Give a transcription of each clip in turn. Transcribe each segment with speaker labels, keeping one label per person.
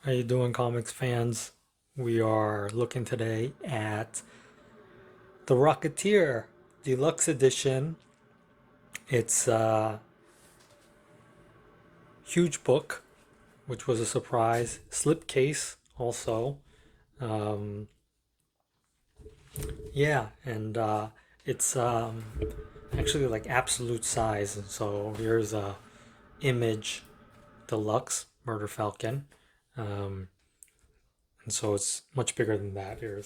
Speaker 1: How you doing, comics fans? We are looking today at the Rocketeer Deluxe Edition. It's a huge book, which was a surprise. Slipcase also. Um, yeah, and it's actually like absolute size. And so here's a Image Deluxe Murder Falcon. Um, and so it's much bigger than that. Here,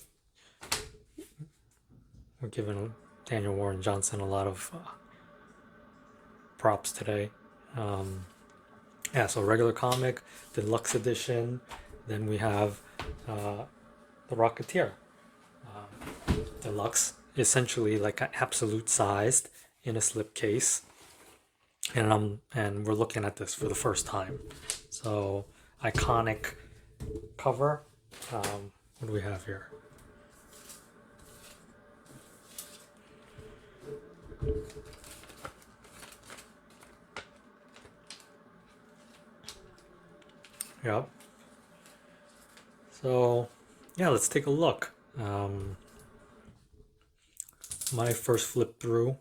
Speaker 1: we're giving Daniel Warren Johnson a lot of props today. Um, yeah, so regular comic, deluxe edition. Then we have uh, the Rocketeer deluxe, essentially like an absolute sized in a slipcase. And we're looking at this for the first time. So iconic cover. What do we have here? Yep. So yeah, let's take a look. My first flip through,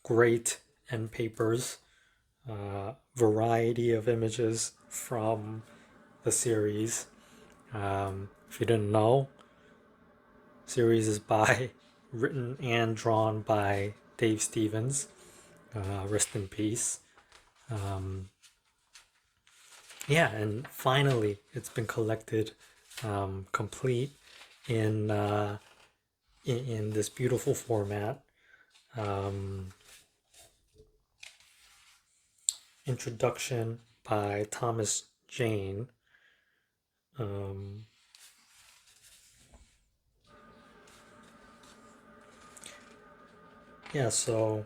Speaker 1: great end papers, variety of images from the series. If you didn't know, series is by written and drawn by Dave Stevens. Rest in peace. Um, yeah, and finally it's been collected complete in, in this beautiful format. Um, Introduction by Thomas Jane. Um, yeah, so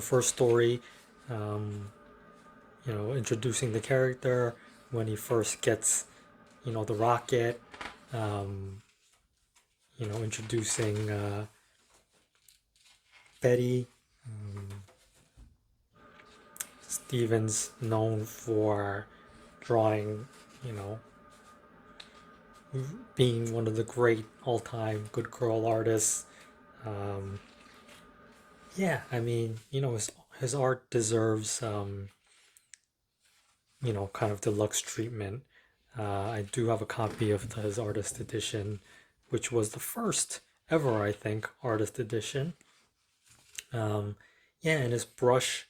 Speaker 1: first story, um, introducing the character when he first gets, the rocket, um, introducing Betty. Stevens known for drawing, you know, being one of the great all-time good girl artists. Um, yeah, I mean, his art deserves, kind of deluxe treatment. I do have a copy of his artist edition, which was the first ever, I think, artist edition. Um, yeah, and his brush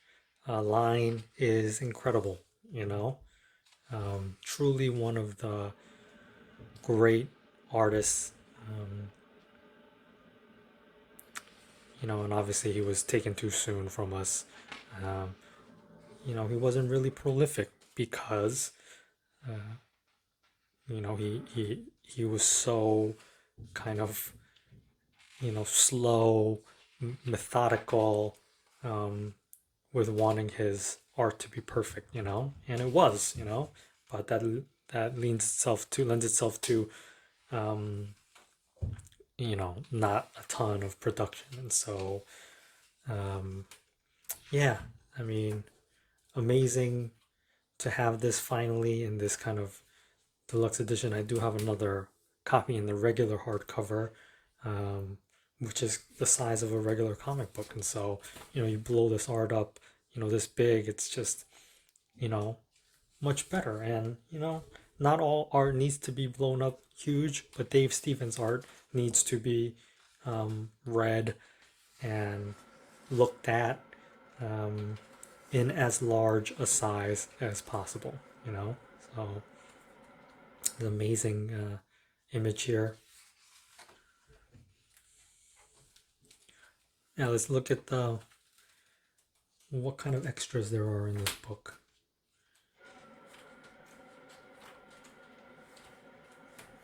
Speaker 1: line is incredible, you know. Truly one of the great artists, um, and obviously he was taken too soon from us. Um, he wasn't really prolific because, he was so kind of, slow, methodical, um, with wanting his art to be perfect, and it was, but that lends itself to, um, not a ton of production, and so, um, yeah, I mean, amazing to have this finally in this kind of deluxe edition. I do have another copy in the regular hardcover, um, which is the size of a regular comic book. And so, you blow this art up, this big, it's just, you know, much better. And, not all art needs to be blown up huge, but Dave Stevens' art needs to be read and looked at um, in as large a size as possible, So, an amazing image here. Now let's look at the what kind of extras there are in this book.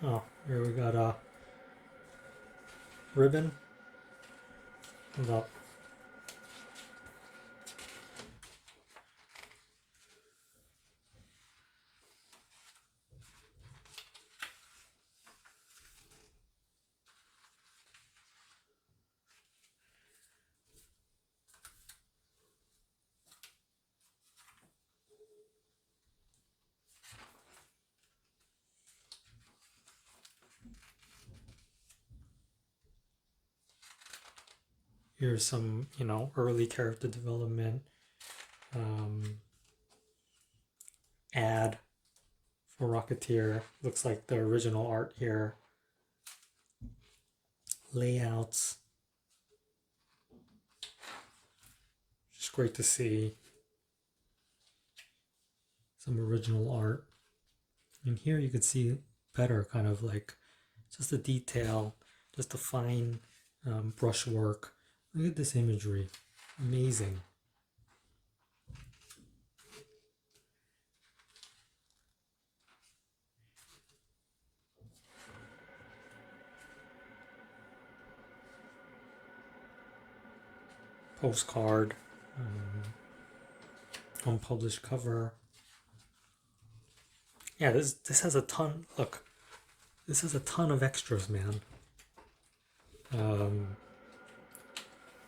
Speaker 1: Oh, here we got a ribbon. Hold up. Here's some, you know, early character development. Ad for Rocketeer. Looks like the original art here. Layouts. Just great to see some original art. And here you can see better kind of like just the detail, just the fine brushwork. Look at this imagery. Amazing. Postcard. Unpublished cover. Yeah, this has a ton. Look, this has a ton of extras, man.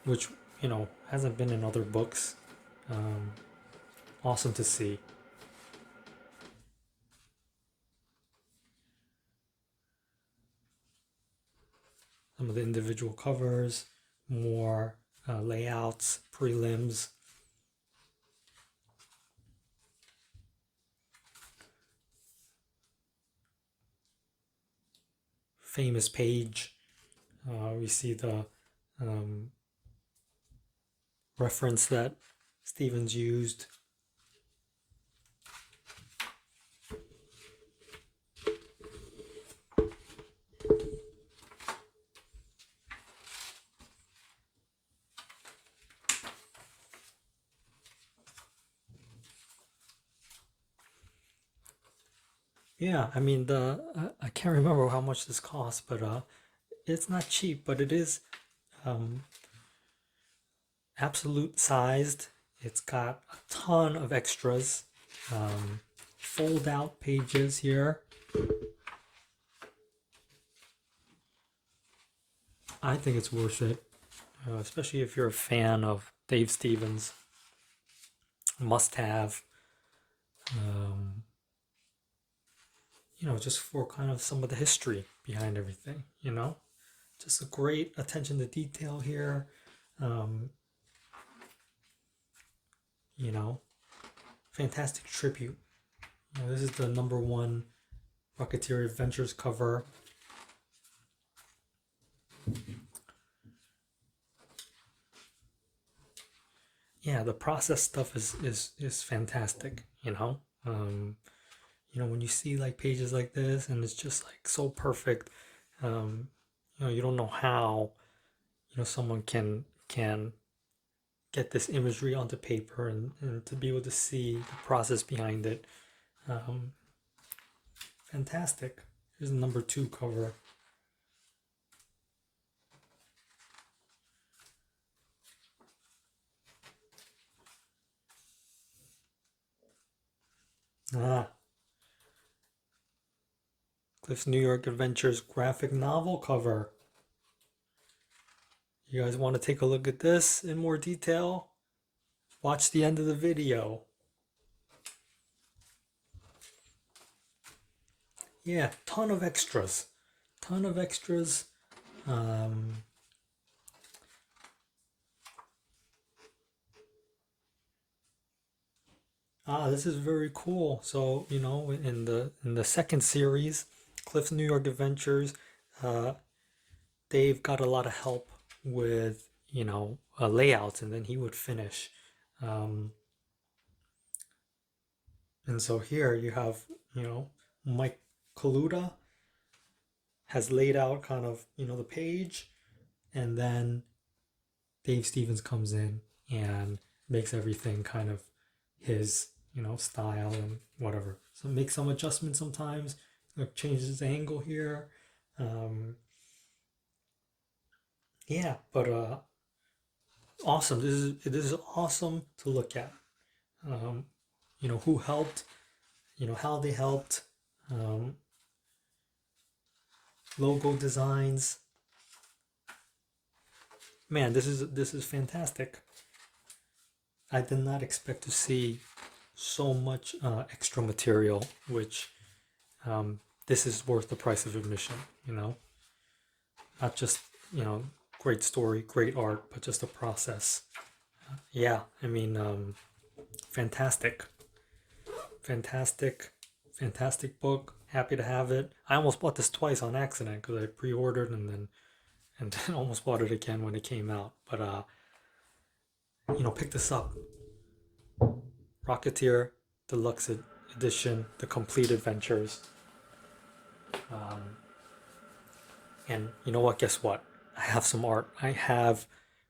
Speaker 1: Which, you know, hasn't been in other books. Awesome to see. Some of the individual covers, more layouts, prelims. Famous page. We see the reference that Stevens used. Yeah, I mean I can't remember how much this costs, but it's not cheap, but it is absolute sized. It's got a ton of extras. Fold out pages here. I think it's worth it, especially if you're a fan of Dave Stevens. Must have. You know, just for kind of some of the history behind everything, you know? Just a great attention to detail here. You know, fantastic tribute. You know, this is the #1 Rocketeer Adventures cover. Yeah, the process stuff is fantastic, you know? You know, when you see like pages like this and it's just like so perfect, you know, you don't know how, you know, someone can get this imagery onto paper and to be able to see the process behind it. Fantastic. Here's the #2 cover. Cliff's New York Adventures graphic novel cover. You guys want to take a look at this in more detail? Watch the end of the video. Yeah, ton of extras. Ton of extras. This is very cool. So, you know, in the second series, Cliff's New York Adventures, Dave got a lot of help with, you know, layouts, and then he would finish. And so here you have, you know, Mike Kaluta has laid out kind of, you know, the page, and then Dave Stevens comes in and makes everything kind of his, you know, style and whatever. So make some adjustments sometimes, like changes the angle here. Yeah, but awesome. This is awesome to look at. You know, who helped, you know, how they helped, logo designs. Man, this is fantastic. I did not expect to see so much extra material, which this is worth the price of admission, you know. Not just, you know, great story, great art, but just the process. Yeah, I mean, fantastic, fantastic, fantastic book. Happy to have it. I almost bought this twice on accident because I pre-ordered and then almost bought it again when it came out. But pick this up. Rocketeer Deluxe Edition, the complete adventures. And you know what? Guess what? I have some art. I have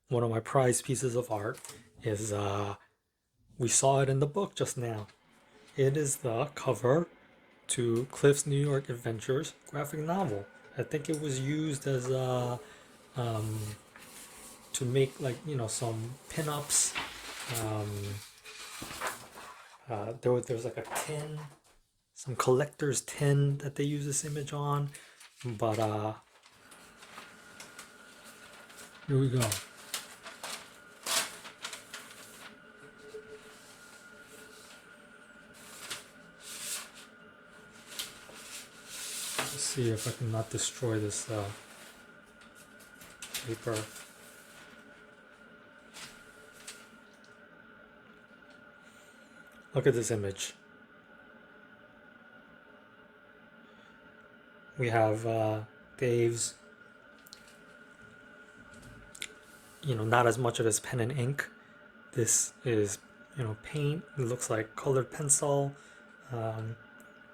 Speaker 1: one of my prized pieces of art. Is we saw it in the book just now. It is the cover to Cliff's New York Adventures graphic novel. I think it was used as to make some pinups. There was like a tin, some collector's tin that they use this image on, but here we go. Let's see if I can not destroy this paper. Look at this image. We have Dave's, not as much of his pen and ink. This is, paint. It looks like colored pencil,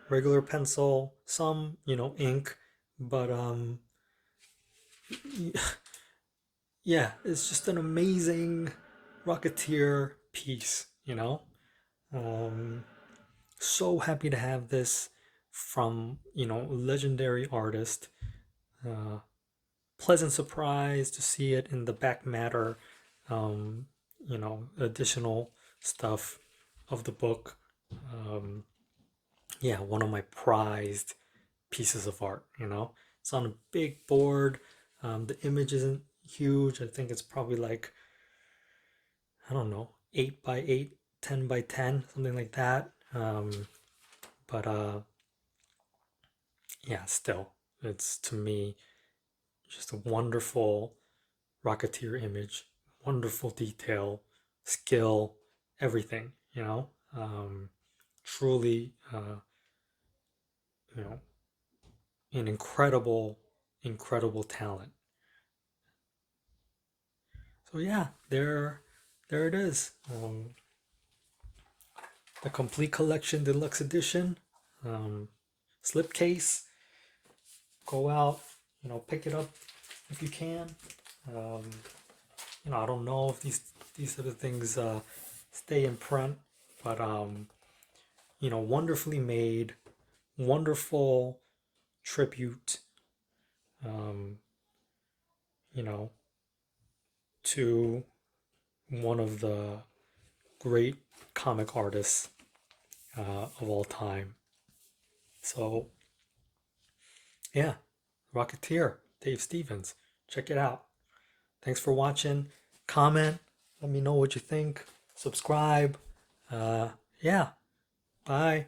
Speaker 1: regular pencil, some, ink, but yeah, it's just an amazing Rocketeer piece, So happy to have this from, legendary artist. Pleasant surprise to see it in the back matter, additional stuff of the book. Yeah, one of my prized pieces of art, It's on a big board. The image isn't huge. I think it's probably like, I don't know, 8 by 8, 10 by 10, something like that. But yeah, still, it's to me just a wonderful Rocketeer image, wonderful detail, skill, everything, truly, an incredible talent. So yeah, there it is. The complete collection, deluxe edition, slipcase. Go out, pick it up if you can. I don't know if these sort of things stay in print, but wonderfully made, wonderful tribute, you know, to one of the great comic artists of all time. So, yeah, Rocketeer, Dave Stevens. Check it out. Thanks for watching. Comment. Let me know what you think. Subscribe. Yeah. Bye.